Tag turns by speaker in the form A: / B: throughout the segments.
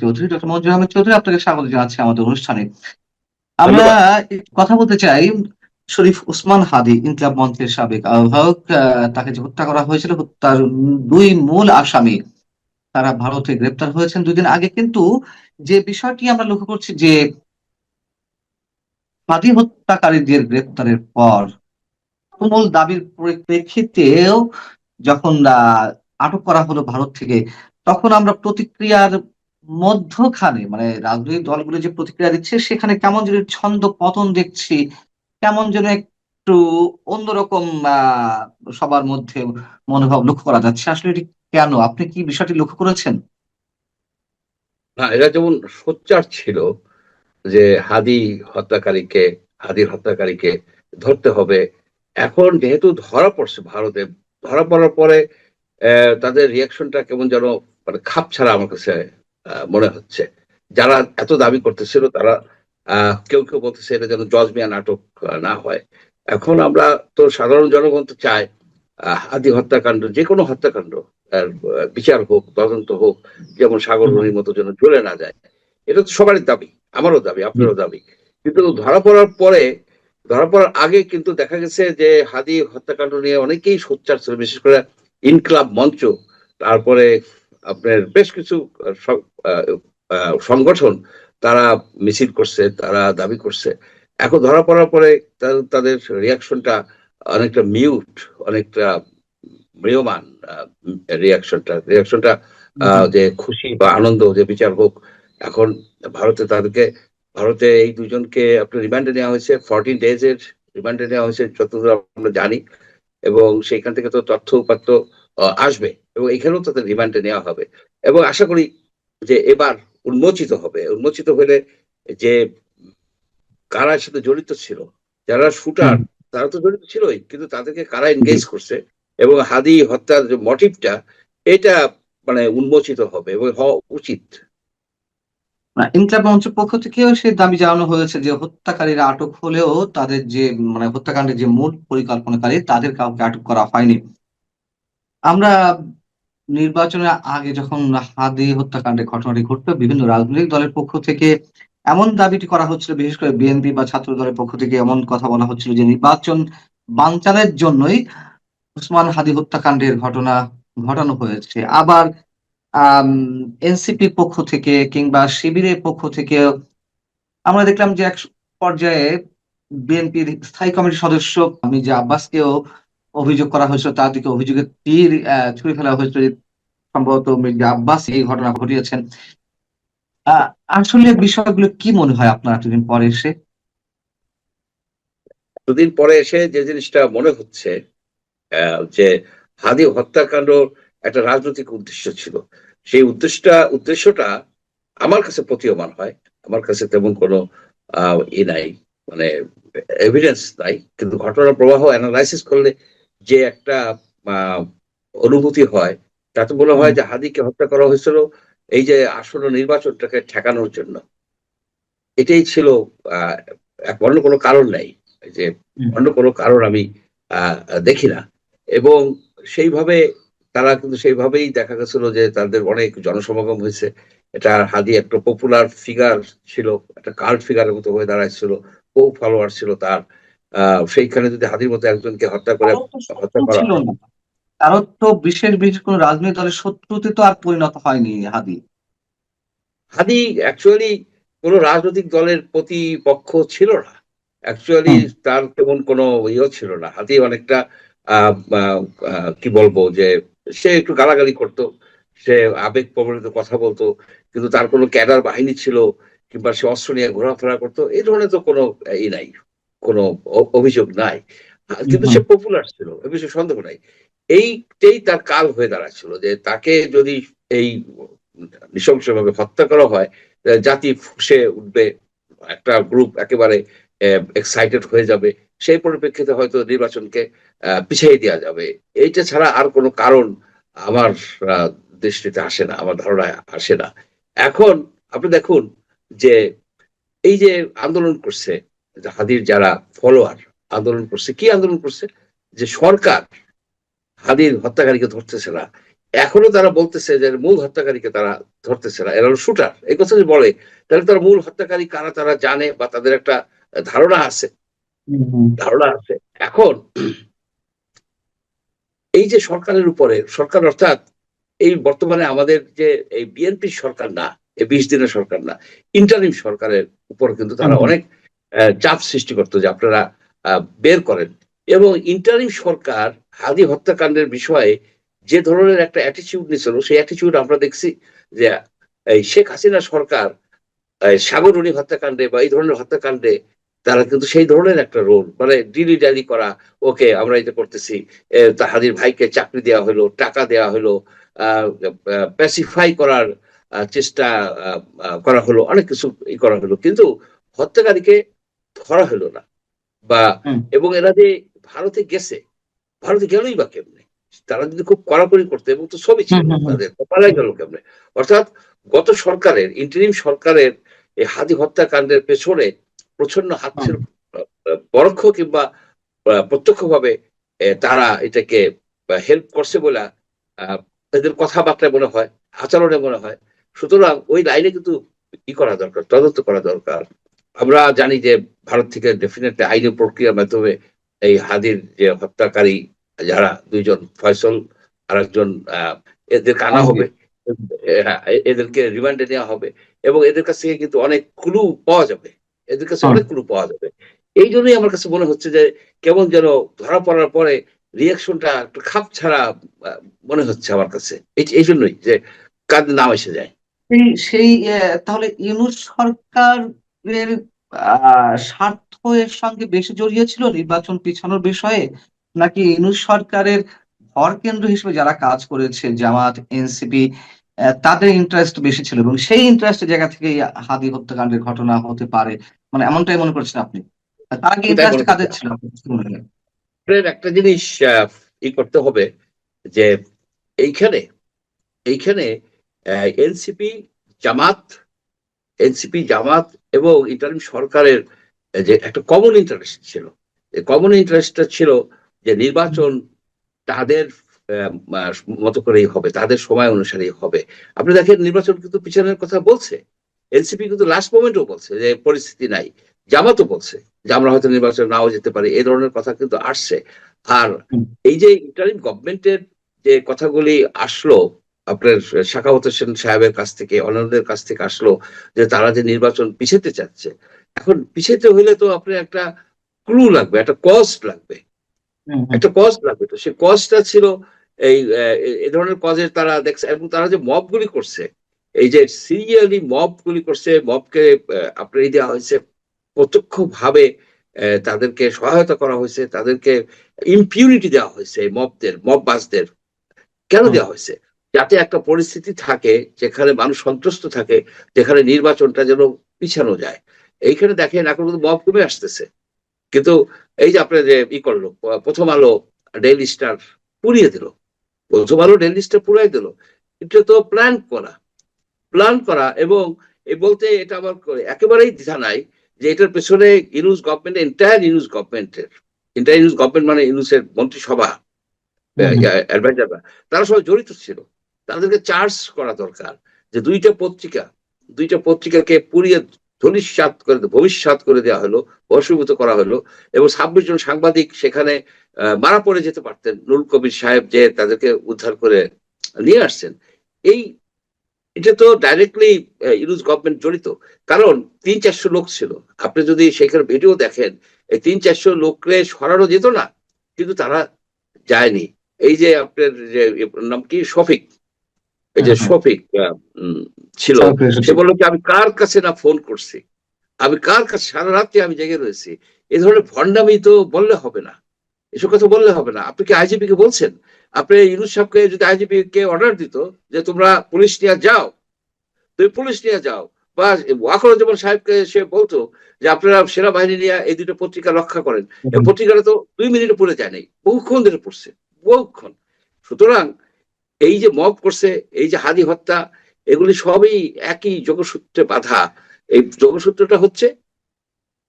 A: Chowdhury, doctor মঞ্জুর আহমেদ চৌধুরী, আপনাকে স্বাগত জানাচ্ছি আমাদের অনুষ্ঠানে। আমরা
B: ধন্যবাদ।
A: একটু কথা বলতে চাই শরীফ ওসমান হাদী, ইনকিলাব মঞ্চের সাবেক আহ্বায়ক। তাকে যে হত্যা করা হয়েছিল, হত্যার দুই মূল আসামি তারা ভারতে গ্রেপ্তার হয়েছেন 2 দিন আগে। কিন্তু যে বিষয়টি আমরা লক্ষ্য করছি যে হাদী হত্যাকারীদের গ্রেপ্তারের পর তুমুল দাবির পরিপ্রেক্ষিতেও যখন আটক করা হলো ভারত থেকে, তখন আমরা প্রতিক্রিয়ার মধ্যখানে, মানে রাজনৈতিক দলগুলো যে প্রতিক্রিয়া দিচ্ছে সেখানে কেমন যেন ছন্দ পতন দেখছি, কেমন যেন একটু অন্যরকম সবার মধ্যে মনোভাব লক্ষ্য করা যাচ্ছে। আসলে এটি কেন? আপনি কি বিষয়টি লক্ষ্য করেছেন?
B: না, এরা যেমন সোচ্চার ছিল যে হাদি হত্যাকারীকে হাদির হত্যাকারীকে ধরতে হবে। এখন যেহেতু ধরা পড়ছে ভারতে, ধরা পড়ার পরে তাদের রিয়াকশনটা কেমন যেন মানে খাপ ছাড়া আমার কাছে মনে হচ্ছে। যারা এত দাবি করতেছিল তারা কেউ কেউ বলতেছে এটা যেন জজ মিয়া নাটক না হয়। এখন আমরা তো সাধারণ জনগণ তো চায় হাদি হত্যাকাণ্ড, যে কোনো হত্যাকাণ্ড বিচার হোক, তদন্ত হোক, যেমন সাগর
A: হুম,
B: রনির মতো যেন চলে না যায়। এটা তো সবারই দাবি, আমারও দাবি,
A: জি।
B: আপনারও দাবি। কিন্তু ধরা পড়ার পরে, ধরা পড়ার আগে কিন্তু দেখা গেছে যে হাদি হত্যাকাণ্ড নিয়ে অনেকেই সোচ্চার ছিল, বিশেষ করে ইনকলাব মঞ্চ, তারপরে আপনার বেশ কিছু সংগঠন, তারা মিছিল করছে, তারা দাবি করছে। এখন ধরা পড়ার পরে তাদের রিয়াকশনটা অনেকটা মিউট, অনেকটা ম্রিয়মান। রিয়াকশনটা
A: জি।
B: যে খুশি বা আনন্দ যে বিচার হোক। এখন ভারতে তাদেরকে, ভারতে এই দুজনকে আপনার রিমান্ডে নেওয়া হয়েছে, 14 ডেজের রিমান্ডে নেওয়া হয়েছে যতদূর আমরা জানি। এবং সেইখান থেকে তো তথ্য উপাত্ত আসবে, এবং এখানেও তাদের রিমান্ডে নেওয়া হবে। এবং আশা করি যে এবার উন্মোচিত হবে। উন্মোচিত হলে যে কারা এর সাথে জড়িত ছিল, যারা শুটার,
A: হুম,
B: তারা তো জড়িত ছিলই, কিন্তু তাদেরকে কারা
A: জি।
B: এনগেজ করছে এবং হাদি হত্যার যে মোটিভটা, এটা মানে উন্মোচিত হবে এবং হওয়া উচিত।
A: না, ইনকিলাব মঞ্চের পক্ষ থেকেও সেই দাবি জানানো হয়েছে যে হত্যাকারীরা আটক হলেও তাদের যে, মানে হত্যাকাণ্ডের যে মূল পরিকল্পনাকারী তাদের কাউকে আটক করা হয়নি। আমরা নির্বাচনের আগে যখন হাদি হত্যাকাণ্ডের ঘটনাটি ঘটলো, বিভিন্ন রাজনৈতিক দলের পক্ষ থেকে এমন দাবিটি করা হচ্ছিল, বিশেষ করে বিএনপি বা ছাত্র দলের পক্ষ থেকে এমন কথা বলা হচ্ছিল যে নির্বাচন বানচালের জন্যই ওসমান হাদি হত্যাকাণ্ডের ঘটনা ঘটানো হয়েছে। আবার আম এনসিপির পক্ষ থেকে কিংবা শিবিরের পক্ষ থেকে আমরা দেখলাম যে এক পর্যায়ে বিএনপির স্থায়ী কমিটির সদস্য মির্জা আব্বাসকেও অভিযোগ করা হয়েছিল, তার দিকে অভিযোগের তীর ছুঁড়ে ফেলা হয়েছিল যে সম্ভবত মির্জা আব্বাস এই ঘটনা ঘটিয়েছেন। আ আসলে বিষয়গুলো কি মনে হয় আপনার এতদিন পরে এসে?
B: দুদিন পরে এসে যে জিনিসটা মনে হচ্ছে, যে হাদি হত্যাকাণ্ড একটা রাজনৈতিক উদ্দেশ্য ছিল। সেই উদ্দেশ্যটা আমার কাছে প্রতীয়মান হয়। আমার কাছে তেমন কোনো নাই, মানে এভিডেন্স নাই, কিন্তু ঘটনার প্রবাহ অ্যানালাইসিস করলে যে একটা আহ, অনুভূতি হয়, তাতে মনে
A: হুম,
B: হয় যে হাদিকে হত্যা করা হয়েছিল এই যে আসন্ন নির্বাচনটাকে ঠেকানোর জন্য। এটাই ছিল। আহ অন্য কোনো কারণ নাই, এই যে
A: হুম।
B: অন্য কোনো কারণ আমি দেখি না। এবং সেইভাবে তারা কিন্তু সেইভাবেই দেখা গেছিল যে তাদের অনেক জনসমাগম হয়েছে। এটা হাদি একটা পপুলার ফিগার ছিল, একটা কাল্ট ফিগারের মতো হয়ে দাঁড়াইছিল, বহু ফলোয়ার ছিল তার। সেইখানে যদি হাদির মতো একজনকে
A: কারো তো
B: হত্যা
A: শত্রু
B: করা
A: ছিল
B: হয়।
A: না। কারো তো বিশেষ বিশেষ কোনো রাজনৈতিক দলের শত্রুতে তো আর পরিণত হয়নি হাদি।
B: হাদি অ্যাকচুয়ালি কোনো রাজনৈতিক দলের প্রতিপক্ষ ছিল না। অ্যাকচুয়ালি
A: হুম,
B: তার তেমন কোনো ইয়ে ছিল না। হাদি অনেকটা আহ, আহ, কি বলবো, যে সে একটু গালাগালি করতো, সে আবেগ প্রবণিত কথা বলতো, কিন্তু তার কোনো ক্যাডার বাহিনী ছিল কিংবা সে অস্ত্র নিয়ে ঘোরাফেরা করতো, এই ধরনের তো কোনো নাই, কোনো অভিযোগ নাই।
A: হুম,
B: কিন্তু
A: হুম।
B: সে পপুলার ছিল, এ বিষয়ে সন্দেহ নাই। এইটাই তার কাল হয়ে দাঁড়াচ্ছিল যে তাকে যদি এই নৃশংসভাবে হত্যা করা হয়, জাতি ফুঁসে উঠবে, একটা গ্রুপ একেবারে এক্সাইটেড হয়ে যাবে। সেই পরিপ্রেক্ষিতে হয়তো নির্বাচনকে পিছিয়ে দেওয়া যাবে। এইটা ছাড়া আর কোনো কারণ আমার আহ, দৃষ্টিতে আসে না, আমার ধারণায় আসে না। এখন আপনি দেখুন যে এই যে আন্দোলন করছে, হাদির যারা ফলোয়ার আন্দোলন করছে, কি আন্দোলন করছে, যে সরকার হাদির হত্যাকারীকে ধরতেছে না। এখনো তারা বলতেছে যে মূল হত্যাকারীকে তারা ধরতেছে না, এরা হলো শুটার, এই কথা যদি বলে তাহলে তারা মূল হত্যাকারী কারা তারা জানে বা তাদের একটা ধারণা আছে, ধারণা আছে। এখন এই যে সরকারের উপরে, সরকার অর্থাৎ এই বর্তমানে আমাদের যে এই বিএনপি সরকার না, এই 20 দিনের সরকার না, ইন্টারিম সরকারের উপর কিন্তু তারা অনেক চাপ সৃষ্টি করতো যে আপনারা বের করেন। এবং ইন্টারিম সরকার হাদি হত্যাকাণ্ডের বিষয়ে যে ধরনের একটা অ্যাটিচিউড নিয়েছিল, সেই অ্যাটিচিউড আমরা দেখছি যে এই শেখ হাসিনা সরকার সাগররণী হত্যাকাণ্ডে বা এই ধরনের হত্যাকাণ্ডে তারা কিন্তু সেই ধরনের একটা রোল, মানে ডিলি ডালি করা, ওকে আমরা এটা করতেছি, তাহাদির ভাইকে চাকরি দেওয়া হলো, টাকা দেওয়া হলো, প্যাসিফাই করার চেষ্টা করা হলো, অনেক কিছু করা হলো, কিন্তু হত্যাকারীকে ধরা হলো না। বা এবং এরা যে ভারতে গেছে, ভারতে গেলই বা কেমনে, তারা যদি খুব কড়াকড়ি করতো, এবং তো ছবি ছিল তাদের, পালাই গেল কেমনে? অর্থাৎ গত সরকারের, ইন্টারিম সরকারের এই হাদি হত্যাকাণ্ডের পেছনে প্রচ্ছন্ন হাত ছিল, পরোক্ষ কিংবা প্রত্যক্ষভাবে তারা এটাকে হেল্প করছে বলে এদের কথাবার্তায় মনে হয়, আচরণে মনে হয়। সুতরাং ওই লাইনে কিন্তু ই করা দরকার, তদন্ত করা দরকার। আমরা জানি যে ভারত থেকে ডেফিনেটলি আইনি প্রক্রিয়ার মাধ্যমে এই হাদির যে হত্যাকারী যারা দুইজন, ফয়সল আর একজন, এদেরকে আনা হবে, এদেরকে রিমান্ডে নেওয়া হবে, এবং এদের কাছ থেকে কিন্তু অনেক ক্লু পাওয়া যাবে, এদের কাছে অনেক ক্লু পাওয়া যাবে। এই জন্যই আমার কাছে মনে হচ্ছে যে কেমন যেন ধরা পড়ার পরে রিয়াকশনটা একটু খাপ ছাড়া মনে হচ্ছে আমার কাছে, এই জন্যই যে কাদের নাম এসে যায়।
A: সেই সেই তাহলে ইউনূস সরকারের স্বার্থ এর সঙ্গে বেশি জড়িয়ে ছিল নির্বাচন পিছানোর বিষয়ে, নাকি ইউনূস সরকারের ভর কেন্দ্র হিসেবে যারা কাজ করেছে জামাত, এনসিপি, তাদের ইন্টারেস্ট বেশি ছিল, এবং সেই ইন্টারেস্টের জায়গা থেকে এই হাদি হত্যাকাণ্ডের ঘটনা হতে পারে, মানে এমনটাই মনে করছেন আপনি? তার আগে
B: আমি তাই
A: ইন্টারেস্ট
B: মনে করছি।
A: কাদের ছিল আপনার কাছে মনে হয়?
B: আপনার একটা জিনিস ই করতে হবে যে এইখানে এইখানে এনসিপি, জামাত, জামাত এবং ইন্টারিম সরকারের যে একটা কমন ইন্টারেস্ট ছিল, কমন ইন্টারেস্টটা ছিল যে নির্বাচন তাদের মতো করেই হবে, তাদের সময় অনুসারেই হবে। আপনি দেখেন নির্বাচন কিন্তু পিছনের কথা বলছে, এনসিপি কিন্তু লাস্ট মোমেন্টও বলছে যে পরিস্থিতি নাই, জামাতও বলছে যে আমরা হয়তো নির্বাচন নাও যেতে পারি, এই ধরনের কথা কিন্তু আসছে। আর এই যে ইন্টারিম গভর্নমেন্টের যে কথাগুলি আসলো আপনার সাখাওয়াত হোসেন সাহেবের কাছ থেকে, অন্যদের কাছ থেকে আসলো, যে তারা যে নির্বাচন পিছাতে চাচ্ছে, এখন পিছাতে হইলে তো আপনার একটা ক্লু লাগবে, একটা কস্ট লাগবে, একটা কস্ট লাগবে। তো সেই কজটা ছিল এই এই ধরনের কজের তারা দেখছে, এবং তারা যে মব গুলি করছে, এই যে সিরিয়ালি মব গুলি করছে, মবকে আপনার এই দেওয়া হয়েছে, প্রত্যক্ষ ভাবে তাদেরকে সহায়তা করা হয়েছে, তাদেরকে ইম্পিউনিটি দেওয়া হয়েছে, মবদের, মববাজদের কেন দেওয়া হয়েছে? যাতে একটা পরিস্থিতি থাকে যেখানে মানুষ সন্ত্রস্ত থাকে, যেখানে নির্বাচনটা যেন পিছানো যায়। এইখানে দেখেন এখন কিন্তু মব কমে আসতেছে, কিন্তু এই যে আপনার যে ই করলো, প্রথম আলো, ডেইলি স্টার পুড়িয়ে দিল, প্রথম আলো ডেইলি স্টার পুড়াই দিল, এটা তো প্ল্যান করা। এবং এই বলতে এটা আমার একেবারেই দ্বিধা নাই যে এটার পেছনে ইউনূস গভর্নমেন্ট, এন্টায়ার ইউনূস গভর্নমেন্টের, এন্টায়ার ইউনূস গভর্নমেন্ট মানে ইউনূসের মন্ত্রিসভা, অ্যাডভাইজাররা, তারা সবাই জড়িত ছিল। তাদেরকে চার্জ করা দরকার যে দুইটা পত্রিকাকে পুড়িয়ে ধূলিসাৎ করে, ভবিষ্যৎ করে দেওয়া হলো, বশীভূত করা হলো, এবং 26 জন সাংবাদিক সেখানে মারা পড়ে যেতে পারতেন, নুরুল কবির সাহেব যে তাদেরকে উদ্ধার করে নিয়ে আসছেন। এই এটা তো ডাইরেক্টলি ইউনূস গভর্নমেন্ট জড়িত, কারণ 300-400 লোক ছিল। আপনি যদি সেখানে ভিডিও দেখেন, এই 300-400 লোকরে সরানো যেত না, কিন্তু তারা যায়নি। এই যে আপনার যে নাম কি, শফিক, এই যে শফিক ছিল, সে বললো কি আমি কার কাছে না ফোন করছি, আমি কার কাছে, সারা রাত্রি আমি জেগে রয়েছি। এই ধরনের ভণ্ডামি তো বললে হবে না, এসব কথা বললে হবে না। আপনি কি আইজিপি কে বলছেন? আপনি ইউনূস সাহেবকে যদি আইজিপি কে অর্ডার দিত যে তোমরা পুলিশ নিয়ে যাও, তুমি পুলিশ নিয়ে যাও, বা ওয়াকরুজ্জামান সাহেবকে সে বলতো যে আপনারা সেনাবাহিনী নিয়ে এই দুটো পত্রিকা রক্ষা করেন, এই পত্রিকাটা তো 2 মিনিটে পড়ে যায়নি, বহুক্ষণ ধরে পড়ছে, বহুক্ষণ। সুতরাং এই যে মব করছে, এই যে হাদি হত্যা, এগুলি সবই একই যোগসূত্রে বাঁধা। এই যোগসূত্রটা হচ্ছে,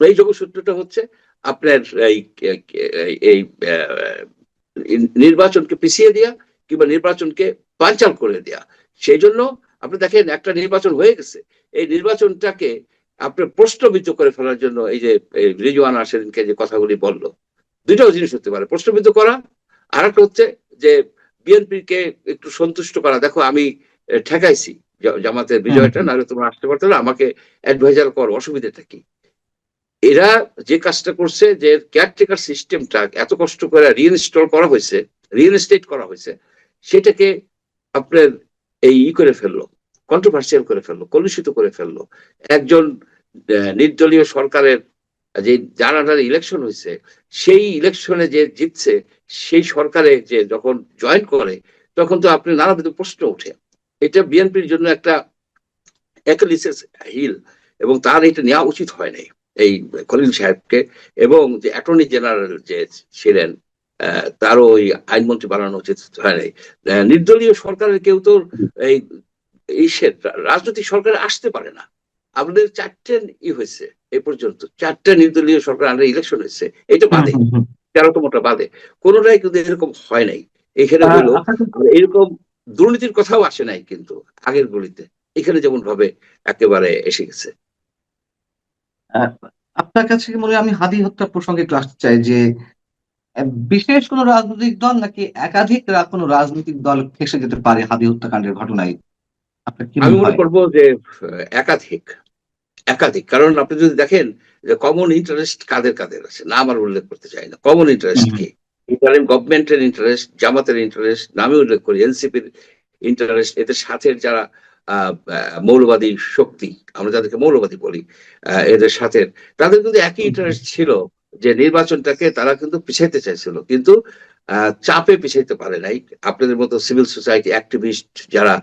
B: এই যোগসূত্রটা হচ্ছে আপনার এই এই নির্বাচনকে পিছিয়ে দেওয়া, কিংবা নির্বাচনকে বানচাল করে দেয়া। সেই জন্য আপনি দেখেন একটা নির্বাচন হয়ে গেছে, এই নির্বাচনটাকে আপনি প্রশ্নবিদ্ধ করে ফেলার জন্য এই যে রিজওয়ানা সেদিনকে যে কথাগুলি বললো, দুইটাও জিনিস হতে পারে, প্রশ্নবিদ্ধ করা, আর একটা হচ্ছে যে বিএনপিকে একটু সন্তুষ্ট করা, দেখো আমি ঠেকাইছি জামাতের বিজয়টা, নাহলে তোমরা আসতে পারতো না, আমাকে অ্যাডভাইজার করো, অসুবিধাটা কি। এরা যে কাজটা করছে, যে কেয়ারটেকার সিস্টেমটা এত কষ্ট করে রিইনস্টল করা হয়েছে, রিইনস্টেট করা হয়েছে, সেটাকে আপনার করে ফেললো, কন্ট্রোভার্সিয়াল করে ফেললো, কলুষিত করে ফেললো। একজন নির্দলীয় সরকারের যে যার আন্ডারে ইলেকশন হয়েছে, সেই ইলেকশনে যে জিতছে, সেই সরকারে যে যখন জয়েন করে, তখন তো আপনি নানাবিধ প্রশ্ন ওঠে। এটা বিএনপির জন্য একটা অ্যাকলিসিস হিল, এবং তার এটা নেওয়া উচিত হয় নাই এই খলিল সাহেবকে, এবং যে অ্যাটর্নি জেনারেল যে ছিলেন তারও ওই আইনমন্ত্রী বানানো উচিত হয় নাই। নির্দলীয় সরকারের কেউ তো এই রাজনৈতিক সরকারে আসতে পারে না। আপনাদের চারটে হয়েছে এই পর্যন্ত, চারটে নির্দলীয় সরকার আন্ডার ইলেকশন হয়েছে, এটা বাদে 13তমটা বাদে কোনোটাই কিন্তু এরকম হয় নাই। এখানে হইলো এরকম দুর্নীতির কথাও আসে নাই কিন্তু আগের গুলিতে, এখানে যেমন ভাবে একেবারে এসে গেছে।
A: আপনার কাছে কি মনে হয়, আমি হাদি হত্যা প্রসঙ্গে একটু আসতে চাই, যে বিশেষ কোনো রাজনৈতিক দল নাকি একাধিক কোনো রাজনৈতিক দল ফেঁসে যেতে পারে হাদি হত্যাকাণ্ডের ঘটনায়? আপনার কি
B: আমি
A: মনে
B: মনে
A: হয়?
B: করবো যে একাধিক, একাধিক, কারণ আপনি যদি দেখেন যে কমন ইন্টারেস্ট কাদের কাদের আছে, না আমার উল্লেখ করতে চাই না, কমন ইন্টারেস্ট কি, ইন্টারিম গভর্নমেন্টের ইন্টারেস্ট, জামাতের ইন্টারেস্ট, নামে উল্লেখ করি এনসিপির ইন্টারেস্ট, এদের সাথে যারা মৌলবাদী শক্তি, আমরা যাদেরকে মৌলবাদী বলি, এদের সাথে তাদের কিন্তু একই ইন্টারেস্ট ছিল, যে নির্বাচনটাকে তারা কিন্তু পিছাইতে চাইছিল, কিন্তু চাপে পিছাইতে পারে নাই। আপনাদের মতো সিভিল সোসাইটি অ্যাক্টিভিস্ট যারা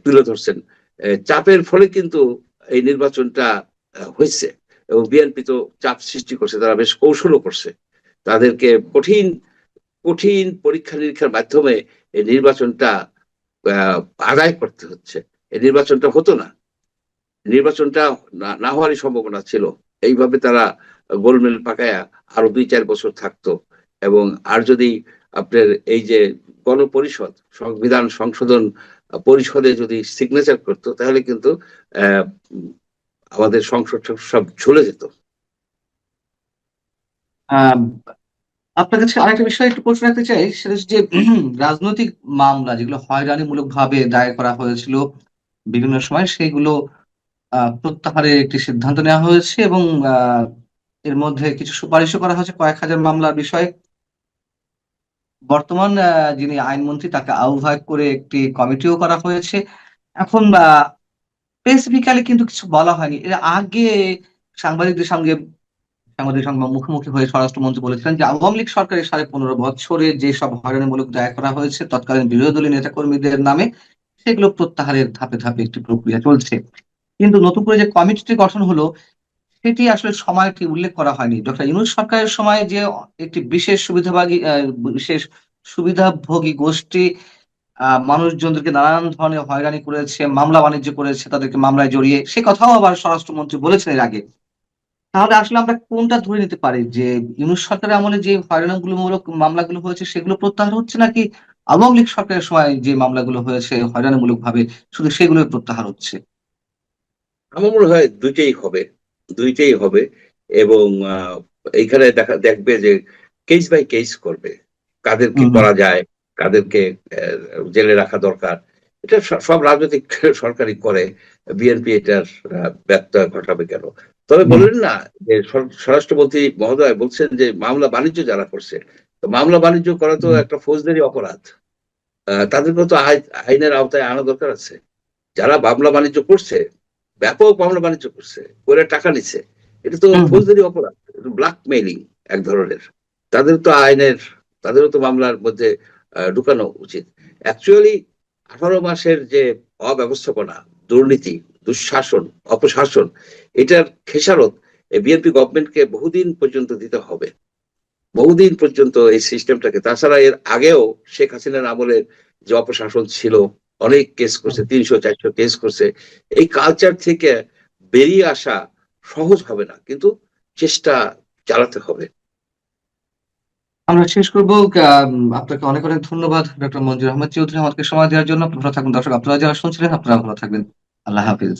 B: তুলে ধরছেন, চাপের ফলে কিন্তু এই নির্বাচনটা হয়েছে। এবং বিএনপি তো চাপ সৃষ্টি করছে, তারা বেশ কৌশলও করছে, তাদেরকে কঠিন কঠিন পরীক্ষা নিরীক্ষার মাধ্যমে এই নির্বাচনটা আদায় করতে হচ্ছে। এই নির্বাচনটা হতো না, নির্বাচনটা না হওয়ারই সম্ভাবনা ছিল। এইভাবে তারা গোলমেল পাকায়া আরো 2-4 বছর থাকতো। এবং আর যদি আপনার এই যে গণপরিষদ, সংবিধান সংশোধন পরিষদে যদি সিগনেচার করতো, তাহলে কিন্তু আহ আমাদের সংসদ সব ঝুলে যেত।
A: আহ আপনার কাছে আরেকটা বিষয় একটু প্রশ্ন রাখতে চাই, সেটা হচ্ছে যে রাজনৈতিক মামলা যেগুলো হয়রানিমূলক ভাবে দায়ের করা হয়েছিল বিভিন্ন সময়, সেগুলো প্রত্যাহারের একটি সিদ্ধান্ত নেওয়া হয়েছে, এবং এর মধ্যে কিছু সুপারিশও করা হয়েছে কয়েক হাজার মামলার বিষয়ে। বর্তমান যিনি আইনমন্ত্রী, তাকে আহ্বায়ক করে একটি কমিটিও করা হয়েছে। এখন স্পেসিফিক্যালি কিন্তু কিছু বলা হয়নি। এর আগে সাংবাদিকদের সঙ্গে সাংবাদিক সংবাদ মুখোমুখি হয়ে স্বরাষ্ট্রমন্ত্রী বলেছিলেন যে আওয়ামী লীগ সরকারের 15.5 বছরে যেসব হয়রানিমূলক দায়ের করা হয়েছে তৎকালীন বিরোধী দলীয় নেতাকর্মীদের নামে, সেগুলো প্রত্যাহারের ধাপে ধাপে একটি প্রক্রিয়া চলছে। কিন্তু নতুন করে যে কমিটিটি গঠন হলো, সেটি আসলে সময়টি উল্লেখ করা হয়নি। ডক্টর ইউনূস সরকারের সময় যে একটি বিশেষ সুবিধাভোগী গোষ্ঠী মানুষজনদেরকে নানান ধরনের হয়রানি করেছে, মামলা বাণিজ্য করেছে, তাদেরকে মামলায় জড়িয়ে, সে কথাও আবার স্বরাষ্ট্রমন্ত্রী বলেছেন এর আগে। তাহলে আসলে আমরা কোনটা ধরে নিতে পারি, যে ইউনূস সরকারের আমলে যে হয়রানিমূলক মামলাগুলো হয়েছে সেগুলো প্রত্যাহার হচ্ছে, নাকি আওয়ামী লীগ সরকারের সময় যে মামলাগুলো হয়েছে হয়রানিমূলক ভাবে শুধু সেগুলোই প্রত্যাহার হচ্ছে?
B: আমার মনে হয় দুইটাই হবে, দুইটাই হবে। এবং এইখানে দেখবে যে কেস বাই কেস করবে, কাদের কি
A: হুম
B: করা যায়, কাদেরকে জেলে রাখা দরকার। এটা সব রাজনৈতিক সরকারই করে, বিএনপি এটার ব্যত্যয় ঘটাবে কেন? তবে
A: হুম
B: বললেন না যে স্বরাষ্ট্রমন্ত্রী মহোদয় বলছেন যে মামলা বাণিজ্য যারা করছে, তো মামলা বাণিজ্য করা তো
A: হুম
B: একটা ফৌজদারি অপরাধ, তাদেরকে তো আইনের আওতায় আনা দরকার আছে। যারা মামলা বাণিজ্য করছে, ব্যাপক মামলা বাণিজ্য করছে, করে টাকা নিচ্ছে, এটা তো
A: হুম হুম
B: ফৌজদারি অপরাধ, ব্ল্যাকমেইলিং এক ধরনের। তাদের তো আইনের, তাদেরও তো মামলার মধ্যে ঢুকানো উচিত। অ্যাকচুয়ালি 18 মাসের যে অব্যবস্থাপনা, দুর্নীতি, দুঃশাসন, অপশাসন, এটার খেসারত বিএনপি গভর্নমেন্টকে বহুদিন পর্যন্ত দিতে হবে, বহুদিন পর্যন্ত এই সিস্টেমটাকে। তাছাড়া এর আগেও শেখ হাসিনার আমলের যে অপশাসন ছিল, অনেক কেস করছে, 300-400 কেস করছে। এই কালচার থেকে বেরিয়ে আসা সহজ হবে না, কিন্তু চেষ্টা চালাতে হবে।
A: আমরা শেষ করবো। আপনাকে অনেক অনেক ধন্যবাদ ডক্টর মঞ্জুর আহমেদ চৌধুরী আমাদেরকে সময় দেওয়ার জন্য। আপনারা ভালো থাকুন দর্শক, আপনারা যারা শুনছিলেন আপনারা ভালো থাকবেন। আল্লাহ হাফিজ।